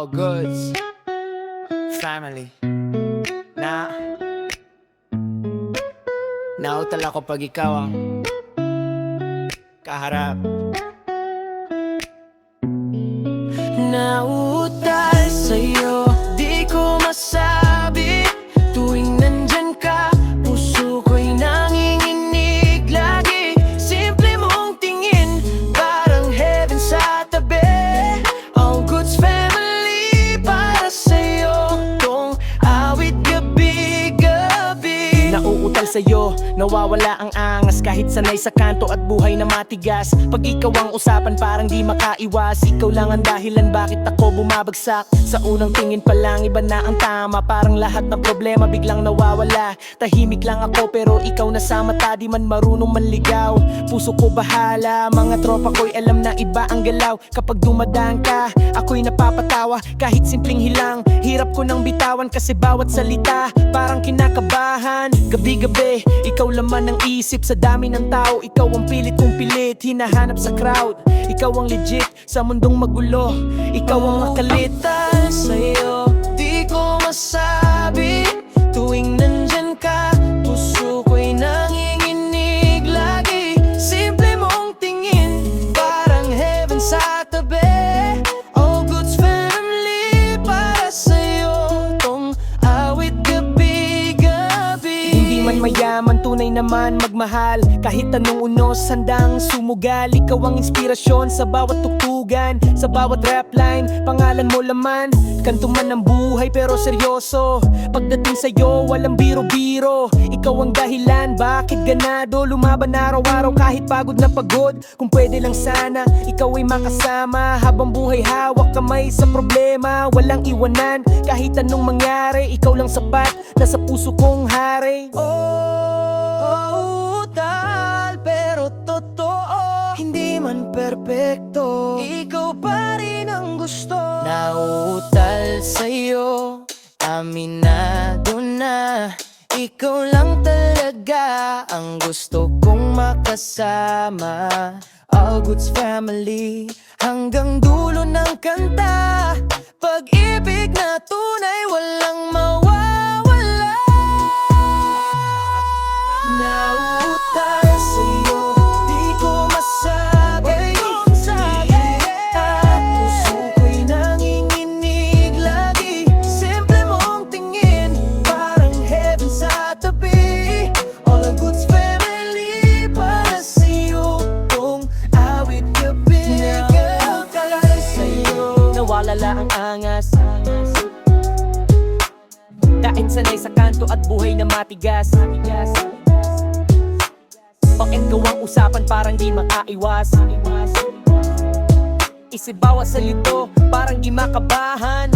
All goods family na nautal ako pag ikaw ang kaharap. Nautal sa'yo, di ko masabi. Tuwing nandyan ka, puso ko'y nanginginig lagi. Simple mong tingin, parang heaven sa tabi. All goods family, para sa'yo tong awit gabi-gabi. Nauutal sa'yo, nawawala ang angas kahit sanay sa kanto at buhay na matigas. Pag ikaw ang usapan parang di makaiwas. Ikaw lang ang dahilan bakit ako bumabagsak. Sa unang tingin pa lang iba na ang tama. Parang lahat ng problema biglang nawawala. Tahimik lang ako pero ikaw nasa mata. Di man marunong manligaw, puso ko bahala. Mga tropa ko'y alam na iba ang galaw. Kapag dumadaan ka, ako'y napapatawa. Kahit simpleng hilang, hirap ko nang bitawan. Kasi bawat salita, parang kinakabahan. Gabi-gabi, ikaw laman ng isip. Sa dami ng tao, ikaw ang pilit kong pilit. Hinahanap sa crowd, ikaw ang legit. Sa mundong magulo, ikaw ang makalitan. Sa'yo, di ko masabi. Tuwing nandyan ka, puso ko'y nanginginig lagi. Simple mong tingin, parang heaven sa tabi. All goods family, para sa'yo tong awit gabi-gabi. Hindi man mayaman, tunay naman magmahal. Kahit anong unos, handang sumugal. Ikaw ang inspirasyon sa bawat tuktugan, sa bawat rap line, pangalan mo laman. Kanto man ng buhay pero seryoso. Pagdating sa'yo, walang biro-biro. Ikaw ang dahilan, bakit ganado lumaban araw-araw kahit pagod na pagod. Kung pwede lang sana, ikaw ay makasama. Habang buhay hawak kamay sa problema. Walang iwanan, kahit anong mangyari. Ikaw lang sapat, nasa puso kong hari. Tal pero totoo, hindi man perpekto. Ikaw pa rin ang gusto. Nauutal sa'yo, aminado na. Ikaw lang talaga ang gusto kong makasama. All goods family, hanggang dulo ng kanta. Pag-ibig na tunay, walang mawawala. Nauutal sa'yo, di ko masabi. At puso ko'y nanginginig lagi. Simple mong tingin, parang heaven sa tabi. All ang goods family, para sa'yo tong awit gabi-gabi. Sa'yo, nawalala ang angas. Dahil sanay sa kanto at buhay na matigas. Pag ikaw ang usapan parang di makaiwas. Isip bawat salito, parang di makabahan.